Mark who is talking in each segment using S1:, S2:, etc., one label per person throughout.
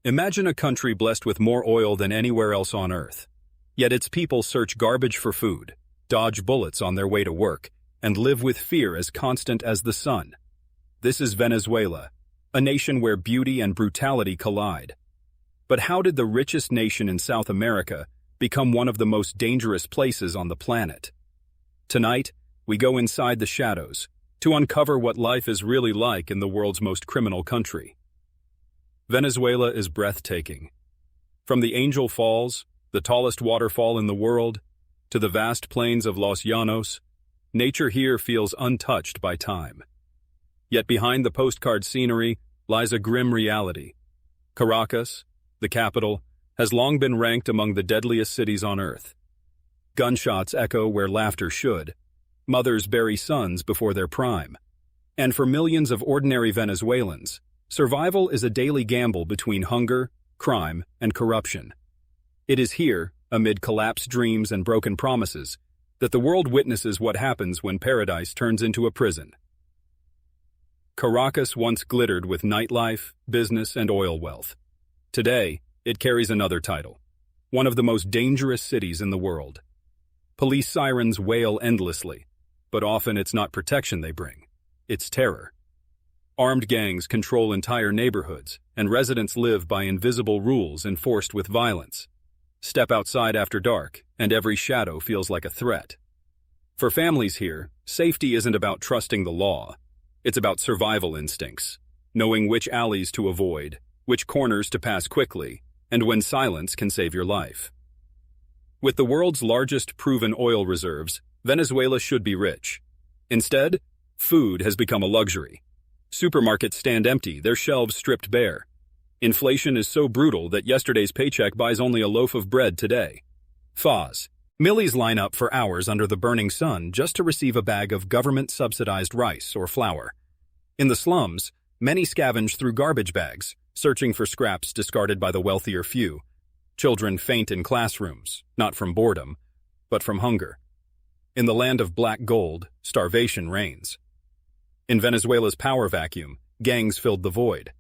S1: Imagine a country blessed with more oil than anywhere else on Earth. Yet its people search garbage for food, dodge bullets on their way to work, and live with fear as constant as the sun. This is Venezuela, a nation where beauty and brutality collide. But how did the richest nation in South America become one of the most dangerous places on the planet? Tonight, we go inside the shadows to uncover what life is really like in the world's most criminal country. Venezuela is breathtaking. From the Angel Falls, the tallest waterfall in the world, to the vast plains of Los Llanos, nature here feels untouched by time. Yet behind the postcard scenery lies a grim reality. Caracas, the capital, has long been ranked among the deadliest cities on Earth. Gunshots echo where laughter should. Mothers bury sons before their prime. And for millions of ordinary Venezuelans, survival is a daily gamble between hunger, crime, and corruption. It is here, amid collapsed dreams and broken promises, that the world witnesses what happens when paradise turns into a prison. Caracas once glittered with nightlife, business, and oil wealth. Today, it carries another title, one of the most dangerous cities in the world. Police sirens wail endlessly, but often it's not protection they bring, it's terror. Armed gangs control entire neighborhoods, and residents live by invisible rules enforced with violence. Step outside after dark, and every shadow feels like a threat. For families here, safety isn't about trusting the law. It's about survival instincts, knowing which alleys to avoid, which corners to pass quickly, and when silence can save your life. With the world's largest proven oil reserves, Venezuela should be rich. Instead, food has become a luxury. Supermarkets stand empty, their shelves stripped bare. Inflation is so brutal that yesterday's paycheck buys only a loaf of bread today. Faz. Millies line up for hours under the burning sun just to receive a bag of government-subsidized rice or flour. In the slums, many scavenge through garbage bags, searching for scraps discarded by the wealthier few. Children faint in classrooms, not from boredom, but from hunger. In the land of black gold, starvation reigns. In Venezuela's power vacuum, gangs filled the void.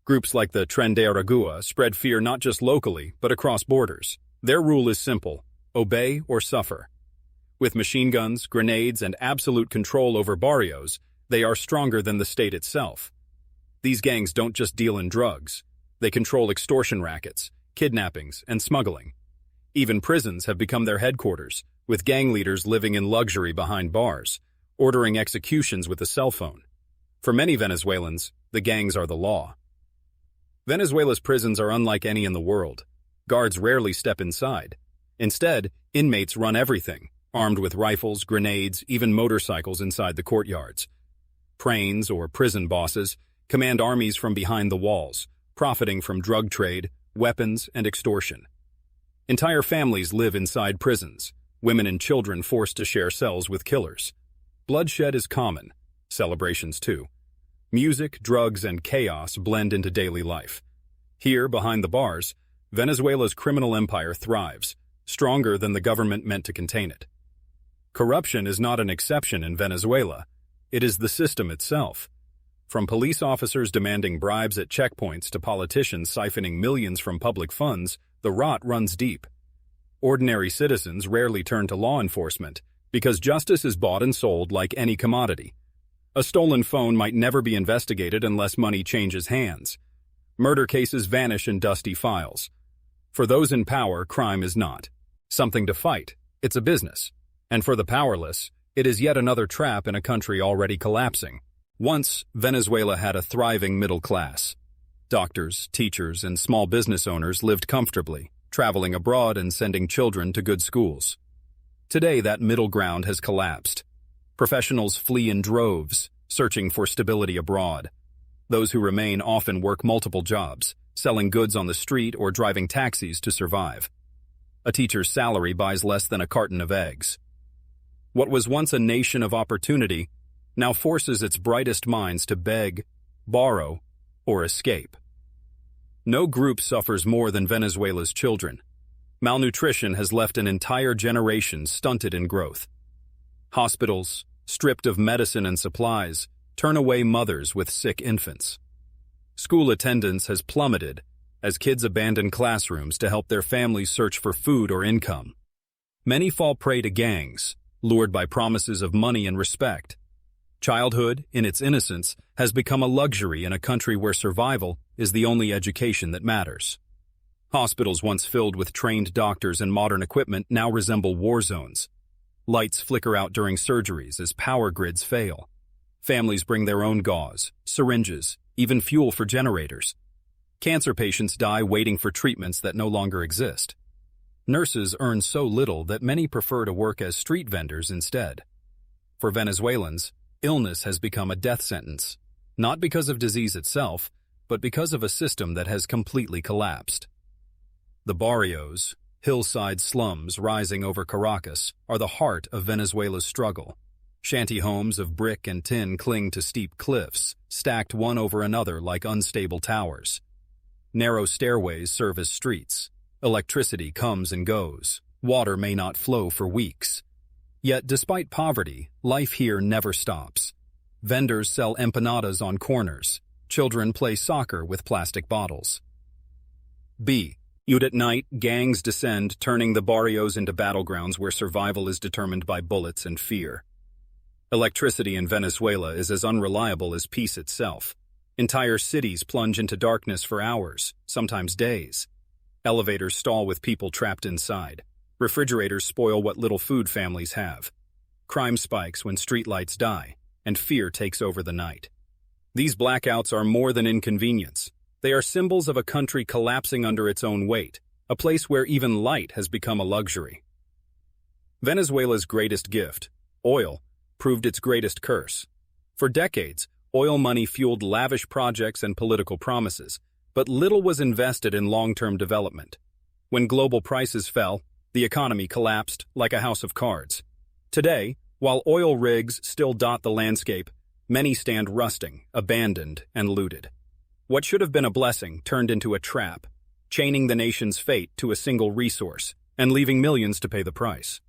S1: Groups like the Tren de Aragua spread fear not just locally, but across borders. Their rule is simple: obey or suffer. With machine guns, grenades, and absolute control over barrios, they are stronger than the state itself. These gangs don't just deal in drugs. They control extortion rackets, kidnappings, and smuggling. Even prisons have become their headquarters, with gang leaders living in luxury behind bars, ordering executions with a cell phone. For many Venezuelans, the gangs are the law. Venezuela's prisons are unlike any in the world. Guards rarely step inside. Instead, inmates run everything, armed with rifles, grenades, even motorcycles inside the courtyards. Pranes, or prison bosses, command armies from behind the walls, profiting from drug trade, weapons, and extortion. Entire families live inside prisons, women and children forced to share cells with killers. Bloodshed is common, celebrations too. Music, drugs, and chaos blend into daily life. Here, behind the bars, Venezuela's criminal empire thrives, stronger than the government meant to contain it. Corruption is not an exception in Venezuela. It is the system itself. From police officers demanding bribes at checkpoints to politicians siphoning millions from public funds, the rot runs deep. Ordinary citizens rarely turn to law enforcement because justice is bought and sold like any commodity. A stolen phone might never be investigated unless money changes hands. Murder cases vanish in dusty files. For those in power, crime is not something to fight. It's a business. And for the powerless, it is yet another trap in a country already collapsing. Once, Venezuela had a thriving middle class. Doctors, teachers, and small business owners lived comfortably, traveling abroad and sending children to good schools. Today, that middle ground has collapsed. Professionals flee in droves, searching for stability abroad. Those who remain often work multiple jobs, selling goods on the street or driving taxis to survive. A teacher's salary buys less than a carton of eggs. What was once a nation of opportunity now forces its brightest minds to beg, borrow, or escape. No group suffers more than Venezuela's children. Malnutrition has left an entire generation stunted in growth. Hospitals, stripped of medicine and supplies, turn away mothers with sick infants. School attendance has plummeted as kids abandon classrooms to help their families search for food or income. Many fall prey to gangs, lured by promises of money and respect. Childhood, in its innocence, has become a luxury in a country where survival is the only education that matters. Hospitals once filled with trained doctors and modern equipment now resemble war zones. Lights flicker out during surgeries as power grids fail. Families bring their own gauze, syringes, even fuel for generators. Cancer patients die waiting for treatments that no longer exist. Nurses earn so little that many prefer to work as street vendors instead. For Venezuelans, illness has become a death sentence, not because of disease itself, but because of a system that has completely collapsed. The Barrios, hillside slums rising over Caracas, are the heart of Venezuela's struggle. Shanty homes of brick and tin cling to steep cliffs, stacked one over another like unstable towers. Narrow stairways serve as streets. Electricity comes and goes. Water may not flow for weeks. Yet, despite poverty, life here never stops. Vendors sell empanadas on corners. Children play soccer with plastic bottles. B. At night, gangs descend, turning the barrios into battlegrounds where survival is determined by bullets and fear. Electricity in Venezuela is as unreliable as peace itself. Entire cities plunge into darkness for hours, sometimes days. Elevators stall with people trapped inside. Refrigerators spoil what little food families have. Crime spikes when streetlights die, and fear takes over the night. These blackouts are more than inconvenience. They are symbols of a country collapsing under its own weight, a place where even light has become a luxury. Venezuela's greatest gift, oil, proved its greatest curse. For decades, oil money fueled lavish projects and political promises, but little was invested in long-term development. When global prices fell, the economy collapsed like a house of cards. Today, while oil rigs still dot the landscape, many stand rusting, abandoned, and looted. What should have been a blessing turned into a trap, chaining the nation's fate to a single resource and leaving millions to pay the price.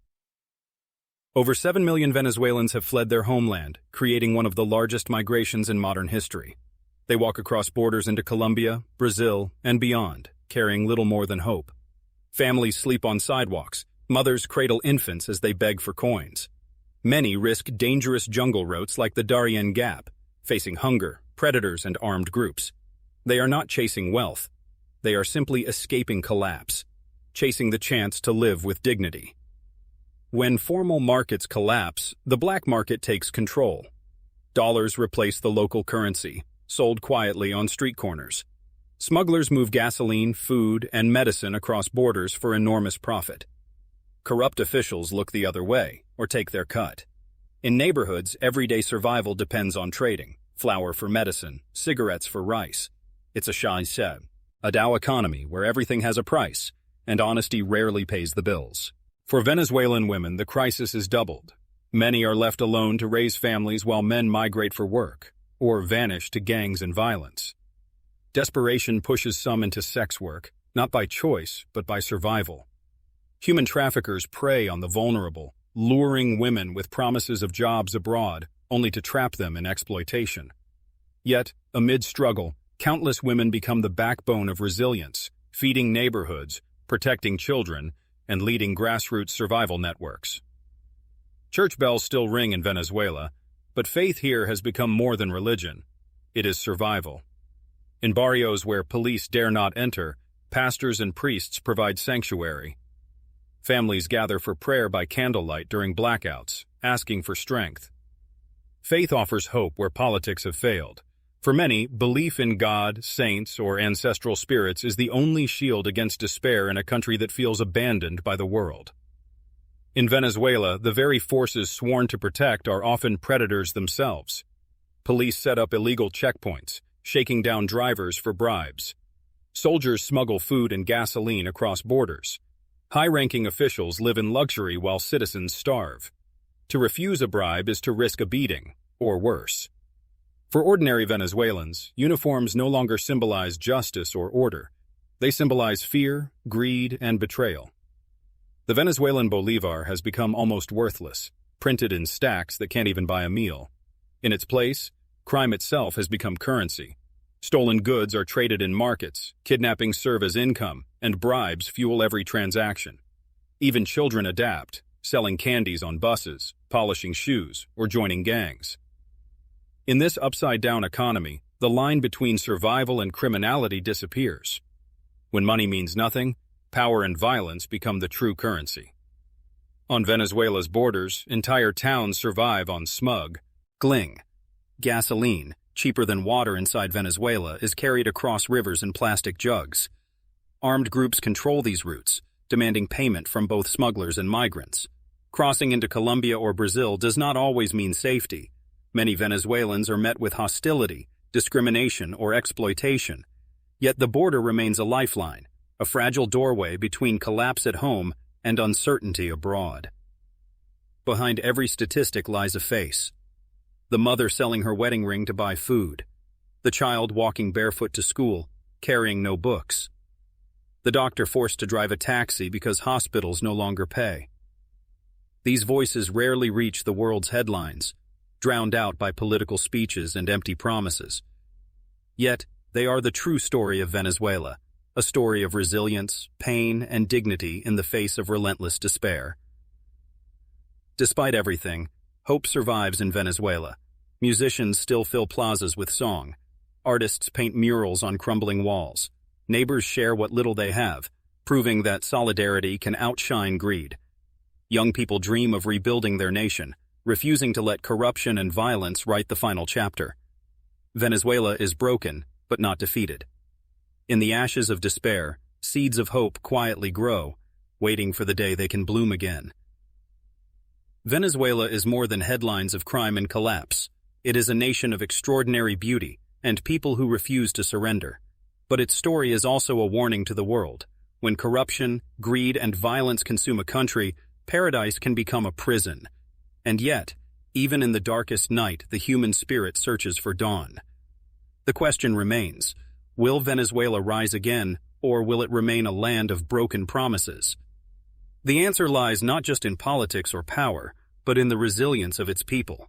S1: Over 7 million Venezuelans have fled their homeland, creating one of the largest migrations in modern history. They walk across borders into Colombia, Brazil, and beyond, carrying little more than hope. Families sleep on sidewalks, mothers cradle infants as they beg for coins. Many risk dangerous jungle routes like the Darien Gap, facing hunger, predators, and armed groups. They are not chasing wealth. They are simply escaping collapse, chasing the chance to live with dignity. When formal markets collapse, the black market takes control. Dollars replace the local currency, sold quietly on street corners. Smugglers move gasoline, food, and medicine across borders for enormous profit. Corrupt officials look the other way, or take their cut. In neighborhoods, everyday survival depends on trading, flour for medicine, cigarettes for rice. It's a shai-seb, a Dow economy where everything has a price, and honesty rarely pays the bills. For Venezuelan women, the crisis is doubled. Many are left alone to raise families while men migrate for work, or vanish to gangs and violence. Desperation pushes some into sex work, not by choice, but by survival. Human traffickers prey on the vulnerable, luring women with promises of jobs abroad, only to trap them in exploitation. Yet, amid struggle, countless women become the backbone of resilience, feeding neighborhoods, protecting children, and leading grassroots survival networks. Church bells still ring in Venezuela, but faith here has become more than religion. It is survival. In barrios where police dare not enter, pastors and priests provide sanctuary. Families gather for prayer by candlelight during blackouts, asking for strength. Faith offers hope where politics have failed. For many, belief in God, saints, or ancestral spirits is the only shield against despair in a country that feels abandoned by the world. In Venezuela, the very forces sworn to protect are often predators themselves. Police set up illegal checkpoints, shaking down drivers for bribes. Soldiers smuggle food and gasoline across borders. High-ranking officials live in luxury while citizens starve. To refuse a bribe is to risk a beating, or worse. For ordinary Venezuelans, uniforms no longer symbolize justice or order. They symbolize fear, greed, and betrayal. The Venezuelan bolivar has become almost worthless, printed in stacks that can't even buy a meal. In its place, crime itself has become currency. Stolen goods are traded in markets, kidnappings serve as income, and bribes fuel every transaction. Even children adapt, selling candies on buses, polishing shoes, or joining gangs. In this upside-down economy, the line between survival and criminality disappears. When money means nothing, power and violence become the true currency. On Venezuela's borders, entire towns survive on smug, gling. Gasoline, cheaper than water inside Venezuela, is carried across rivers in plastic jugs. Armed groups control these routes, demanding payment from both smugglers and migrants. Crossing into Colombia or Brazil does not always mean safety. Many Venezuelans are met with hostility, discrimination, or exploitation. Yet the border remains a lifeline, a fragile doorway between collapse at home and uncertainty abroad. Behind every statistic lies a face. The mother selling her wedding ring to buy food. The child walking barefoot to school, carrying no books. The doctor forced to drive a taxi because hospitals no longer pay. These voices rarely reach the world's headlines, drowned out by political speeches and empty promises. Yet, they are the true story of Venezuela, a story of resilience, pain, and dignity in the face of relentless despair. Despite everything, hope survives in Venezuela. Musicians still fill plazas with song. Artists paint murals on crumbling walls. Neighbors share what little they have, proving that solidarity can outshine greed. Young people dream of rebuilding their nation, refusing to let corruption and violence write the final chapter. Venezuela is broken, but not defeated. In the ashes of despair, seeds of hope quietly grow, waiting for the day they can bloom again. Venezuela is more than headlines of crime and collapse. It is a nation of extraordinary beauty and people who refuse to surrender. But its story is also a warning to the world. When corruption, greed, and violence consume a country, paradise can become a prison. And yet, even in the darkest night, the human spirit searches for dawn. The question remains, will Venezuela rise again, or will it remain a land of broken promises? The answer lies not just in politics or power, but in the resilience of its people.